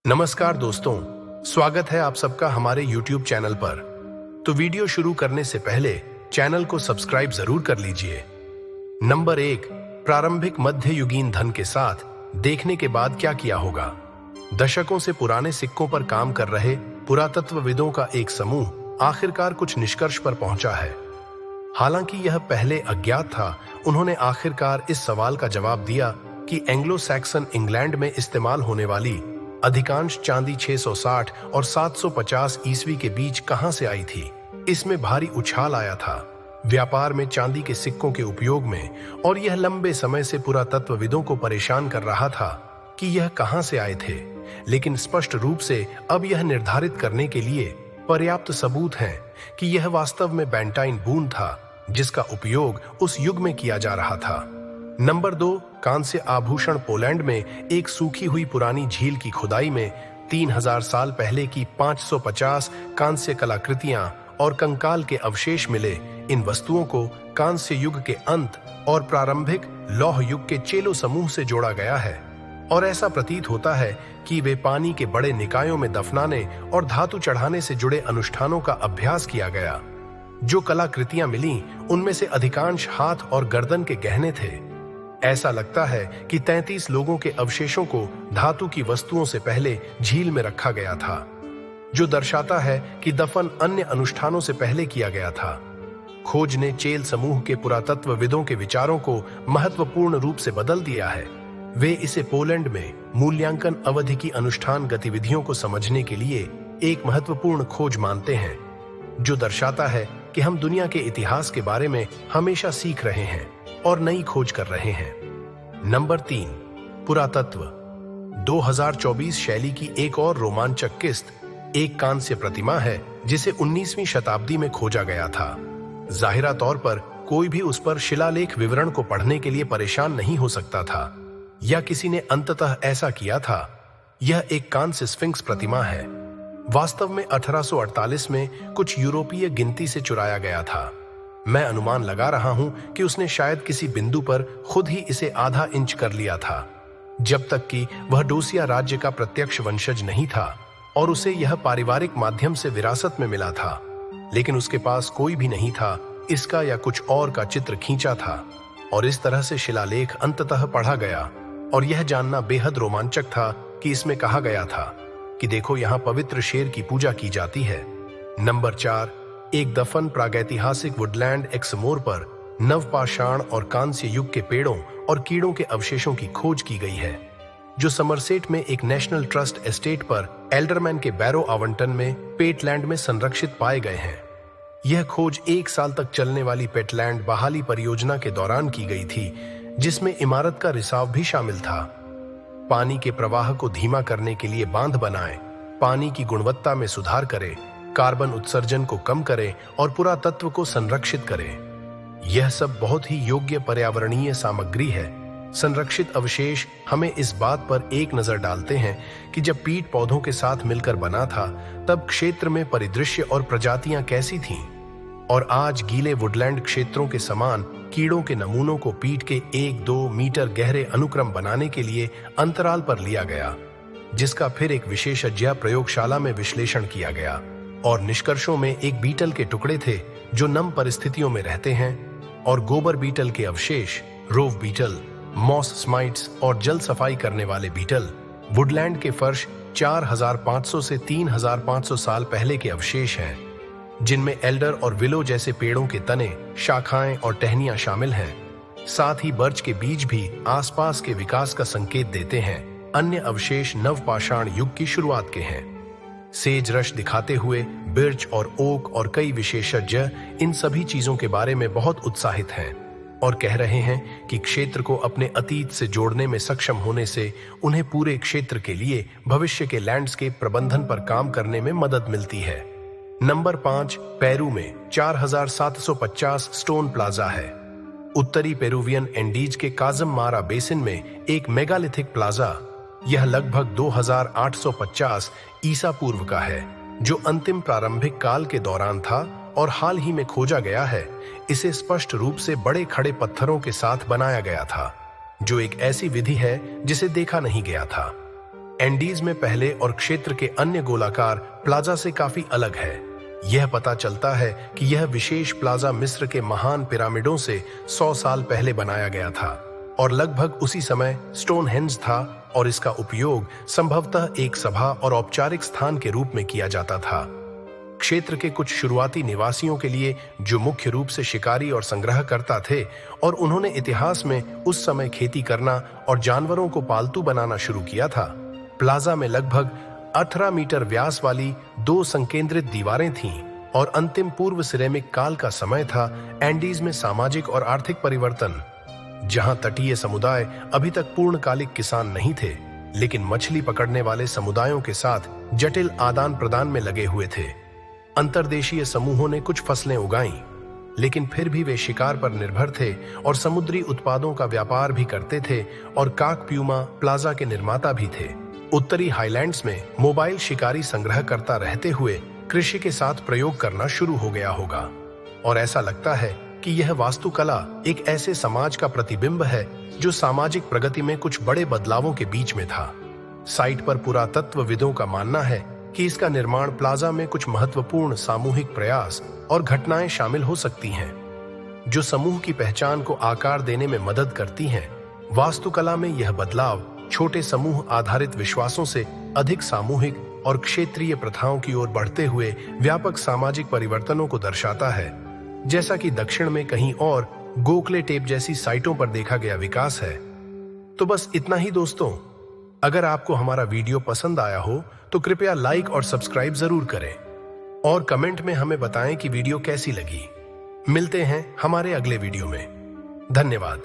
नमस्कार दोस्तों, स्वागत है आप सबका हमारे YouTube चैनल पर। तो वीडियो शुरू करने से पहले चैनल को सब्सक्राइब जरूर कर लीजिए। नंबर 1, प्रारंभिक मध्ययुगीन धन के साथ देखने के बाद क्या किया होगा। दशकों से पुराने सिक्कों पर काम कर रहे पुरातत्वविदों का एक समूह आखिरकार कुछ निष्कर्ष पर पहुंचा है। हालांकि यह पहले अज्ञात था, उन्होंने आखिरकार इस सवाल का जवाब दिया कि एंग्लो सैक्सन इंग्लैंड में इस्तेमाल होने वाली अधिकांश चांदी 660 और 750 ईस्वी के बीच कहां से आई थी। इसमें भारी उछाल आया था व्यापार में चांदी के सिक्कों के उपयोग में, और यह लंबे समय से पुरातत्वविदों को परेशान कर रहा था कि यह कहां से आए थे। लेकिन स्पष्ट रूप से अब यह निर्धारित करने के लिए पर्याप्त सबूत हैं कि यह वास्तव में बेंटाइन बून था जिसका उपयोग उस युग में किया जा रहा था। नंबर 2, कांस्य आभूषण। पोलैंड में एक सूखी हुई पुरानी झील की खुदाई में 3000 साल पहले की 550 कांस्य कलाकृतियां और कंकाल के अवशेष मिले। इन वस्तुओं को कांस्य युग के अंत और प्रारंभिक लौह युग के चेलो समूह से जोड़ा गया है, और ऐसा प्रतीत होता है कि वे पानी के बड़े निकायों में दफनाने और धातु चढ़ाने से जुड़े अनुष्ठानों का अभ्यास किया गया। जो कलाकृतियां मिली उनमें से अधिकांश हाथ और गर्दन के गहने थे। ऐसा लगता है कि 33 लोगों के अवशेषों को धातु की वस्तुओं से पहले झील में रखा गया था, जो दर्शाता है कि दफन अन्य अनुष्ठानों से पहले किया गया था। खोज ने चेल समूह के पुरातत्वविदों के विचारों को महत्वपूर्ण रूप से बदल दिया है। वे इसे पोलैंड में मूल्यांकन अवधि की अनुष्ठान गतिविधियों को समझने के लिए एक महत्वपूर्ण खोज मानते हैं, जो दर्शाता है कि हम दुनिया के इतिहास के बारे में हमेशा सीख रहे हैं और नई खोज कर रहे हैं। नंबर 3, पुरातत्व। 2024 शैली की एक और रोमांचक किस्त एक कांस्य प्रतिमा है जिसे 19वीं शताब्दी में खोजा गया था। जाहिरा तौर पर कोई भी उस पर शिलालेख विवरण को पढ़ने के लिए परेशान नहीं हो सकता था, या किसी ने अंततः ऐसा किया था। यह एक कांस्य स्फिंक्स प्रतिमा है। वास्तव में 1848 में कुछ यूरोपीय गिनती से चुराया गया था। मैं अनुमान लगा रहा हूं कि उसने शायद किसी बिंदु पर खुद ही इसे आधा इंच कर लिया था, जब तक कि वह डोसिया राज्य का प्रत्यक्ष वंशज नहीं था और उसे यह पारिवारिक माध्यम से विरासत में मिला था। लेकिन उसके पास कोई भी नहीं था इसका या कुछ और का चित्र खींचा था, और इस तरह से शिलालेख अंततः पढ़ा गया। और यह जानना बेहद रोमांचक था कि इसमें कहा गया था कि देखो, यहां पवित्र शेर की पूजा की जाती है। नंबर 4, एक दफन प्रागैतिहासिक वुडलैंड एक्समोर पर नवपाषाण और कांस्य युग के पेड़ों और कीड़ों के अवशेषों की खोज की गई है, जो समरसेट में एक नेशनल ट्रस्ट एस्टेट पर एल्डरमैन के बैरो आवंटन में पेटलैंड में संरक्षित पाए गए हैं। यह खोज 1 साल तक चलने वाली पेटलैंड बहाली परियोजना के दौरान की गई थी, जिसमें इमारत का रिसाव भी शामिल था। पानी के प्रवाह को धीमा करने के लिए बांध बनाएं, पानी की गुणवत्ता में सुधार करें, कार्बन उत्सर्जन को कम करें और पुरातत्व को संरक्षित करें। यह सब बहुत ही योग्य पर्यावरणीय सामग्री है। संरक्षित अवशेष हमें इस बात पर एक नजर डालते हैं कि जब पीट पौधों के साथ मिलकर बना था, तब क्षेत्र में परिदृश्य और प्रजातियां कैसी थीं। और आज गीले वुडलैंड क्षेत्रों के समान कीड़ों के नमूनों को पीट के 1-2 मीटर गहरे अनुक्रम बनाने के लिए अंतराल पर लिया गया, जिसका फिर एक विशेषज्ञ प्रयोगशाला में विश्लेषण किया गया। और निष्कर्षों में एक बीटल के टुकड़े थे जो नम परिस्थितियों में रहते हैं, और गोबर बीटल के अवशेष, रोव बीटल, मॉस स्माइट्स और जल सफाई करने वाले बीटल। वुडलैंड के फर्श 4500 से 3500 साल पहले के अवशेष हैं, जिनमें एल्डर और विलो जैसे पेड़ों के तने, शाखाएं और टहनियां शामिल हैं। साथ ही बर्च के बीज भी आसपास के विकास का संकेत देते हैं। अन्य अवशेष नवपाषाण युग की शुरुआत के हैं। सेज रश दिखाते हुए बिर्च और ओक और कई विशेषज्ञ इन सभी चीजों के बारे में बहुत उत्साहित हैं और कह रहे हैं कि क्षेत्र को अपने अतीत से जोड़ने में सक्षम होने से उन्हें पूरे क्षेत्र के लिए भविष्य के लैंडस्केप प्रबंधन पर काम करने में मदद मिलती है। नंबर 5, पेरू में 4750 स्टोन प्लाजा है। उत्तरी पेरुवियन एंडीज के काजम मारा बेसिन में एक मेगालिथिक प्लाजा। यह लगभग 2850 ईसा पूर्व का है, जो अंतिम प्रारंभिक काल के दौरान था और हाल ही में खोजा गया है। इसे स्पष्ट रूप से बड़े खड़े पत्थरों के साथ बनाया गया था, जो एक ऐसी विधि है जिसे देखा नहीं गया था। एंडीज में पहले और क्षेत्र के अन्य गोलाकार प्लाजा से काफी अलग है। यह पता चलता है कि यह विशेष प्लाजा मिस्र के महान पिरामिडों से 100 साल पहले बनाया गया था और लगभग उसी समय स्टोनहेंज था और इसका उपयोग संभवतः एक सभा और औपचारिक स्थान के रूप में किया जाता था। क्षेत्र के कुछ शुरुआती निवासियों के लिए जो मुख्य रूप से शिकारी और संग्रहकर्ता थे और उन्होंने इतिहास में उस समय खेती करना और जानवरों को पालतू बनाना शुरू किया था। प्लाजा में लगभग 18 मीटर व्यास वाली 2 संकेंद्रित दीवारें थीं और अंतिम पूर्व सिरेमिक काल का समय था एंडीज में सामाजिक और आर्थिक परिवर्तन, जहां तटीय समुदाय अभी तक पूर्णकालिक किसान नहीं थे लेकिन मछली पकड़ने वाले समुदायों के साथ जटिल आदान प्रदान में लगे हुए थे। अंतर्देशीय समूहों ने कुछ फसलें उगाईं, लेकिन फिर भी वे शिकार पर निर्भर थे और समुद्री उत्पादों का व्यापार भी करते थे और काक प्यूमा प्लाजा के निर्माता भी थे। उत्तरी हाईलैंड्स में मोबाइल शिकारी संग्रहकर्ता रहते हुए कृषि के साथ प्रयोग करना शुरू हो गया होगा और ऐसा लगता है कि यह वास्तुकला एक ऐसे समाज का प्रतिबिंब है जो सामाजिक प्रगति में कुछ बड़े बदलावों के बीच में था। साइट पर पुरातत्वविदों का मानना है कि इसका निर्माण प्लाजा में कुछ महत्वपूर्ण सामूहिक प्रयास और घटनाएं शामिल हो सकती हैं, जो समूह की पहचान को आकार देने में मदद करती हैं। वास्तुकला में यह बदलाव छोटे समूह आधारित विश्वासों से अधिक सामूहिक और क्षेत्रीय प्रथाओं की ओर बढ़ते हुए व्यापक सामाजिक परिवर्तनों को दर्शाता है, जैसा कि दक्षिण में कहीं और गोखले टेप जैसी साइटों पर देखा गया विकास है। तो बस इतना ही दोस्तों। अगर आपको हमारा वीडियो पसंद आया हो तो कृपया लाइक और सब्सक्राइब जरूर करें और कमेंट में हमें बताएं कि वीडियो कैसी लगी। मिलते हैं हमारे अगले वीडियो में। धन्यवाद।